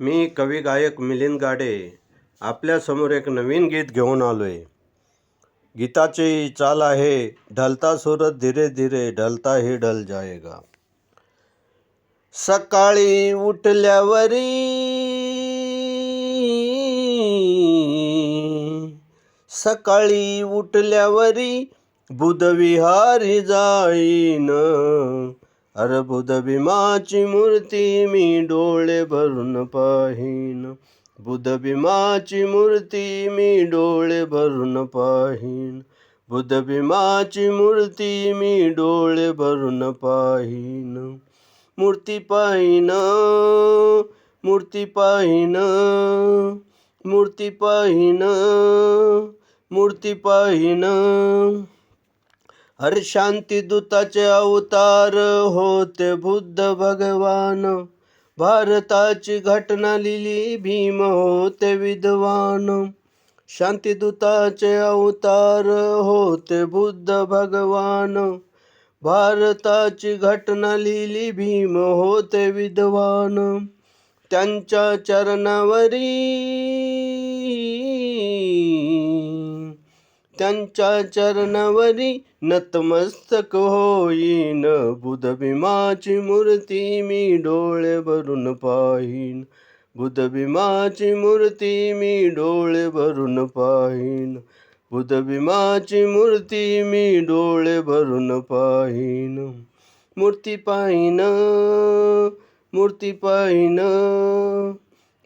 मी कवी गायक मिलिंद गाडे आपल्यासमोर एक नवीन गीत घेऊन आलो आहे. गीताची चाल आहे, ढलता सूरज धीरे धीरे ढलता ही ढल जाएगा. सकाळी उठल्यावरी बुधविहारी जाईन. अरे बुधभीमाची मूर्ती मी डोळे भरून पाहीन. बुधभीमाची मूर्ती मी डोळे भरून पाहीन. बुधभीमाची मूर्ती मी डोळे भरून पाहीन. मूर्ती पाहीन, मूर्ती पाहीन, मूर्ती पाहीन, मूर्ती पाहीन. हर शांती दूताचे अवतार होते बुद्ध भगवान. भारताची घटना लिहिली भीम होते विद्वान. शांतीदूताचे अवतार होते बुद्ध भगवान. भारताची घटना लिहिली भीम होते विद्वान. त्यांच्या चरणावरी नतमस्तक होईन. बुधभीमाची मूर्ती मी डोळे भरून पाहीन. बुधभीमाची मूर्ती मी डोळे भरून पाहीन. बुधभीमाची मूर्ती मी डोळे भरून पाहीन. मूर्ती पाहीन, मूर्ती पाहीन,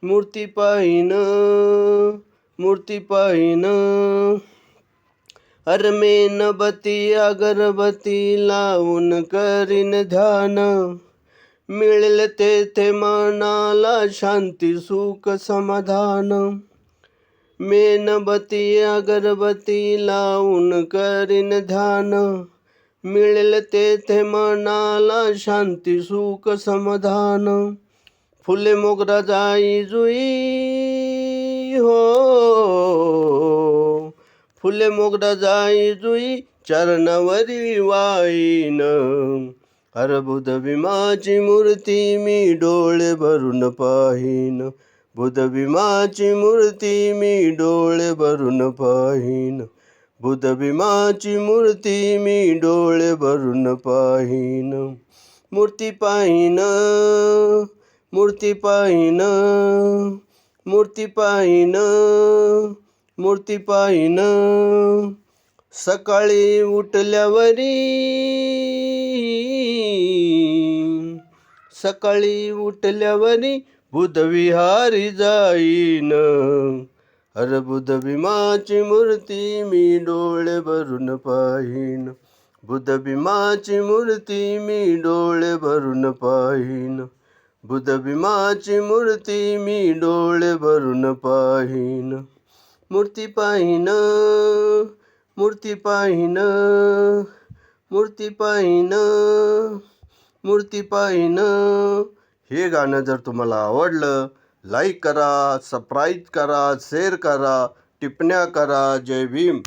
मूर्ती पाहीन, मूर्ती पाहीन. हर मेणबत्ती अगरबत्ती लावून करीन ध्यान. मिळेल तेथे मनाला शांती सुख समाधान. मेणबत्ती अगरबत्ती लावून करीन ध्यान. मिळेल तेथे मनाला शांती सुख समाधान. फुले मोगरा जाई जुई हो, फुले मोगरा जाई जुई चरणावरी वाईन. हर बुधभीमाची मूर्ती मी डोळे भरून पाहीन. बुधभीमाची मूर्ती मी डोळे भरून पाहीन. बुधभीमाची मूर्ती मी डोळे भरून पाहीन. मूर्ती पाहीन, मूर्ती पाहीन, मूर्ती पाहीन, मूर्ती पाहीन. सकाळी उठल्यावरी बुधविहारी जाईन. अरे बुधभीमाची मूर्ती मी डोळे भरून पाहीन. बुधभीमाची मूर्ती मी डोळे भरून पाहीन. बुधभीमाची मूर्ती मी डोळे भरून पाहीन. मूर्ती पाहीन, मूर्ती पाहीन, मूर्ती पाहीन, मूर्ती पाहीन. हे गाणं जर तुम्हाला आवडलं, लाईक करा, सबस्क्राईब करा, शेअर करा, टिप्पण्या करा. जय भीम.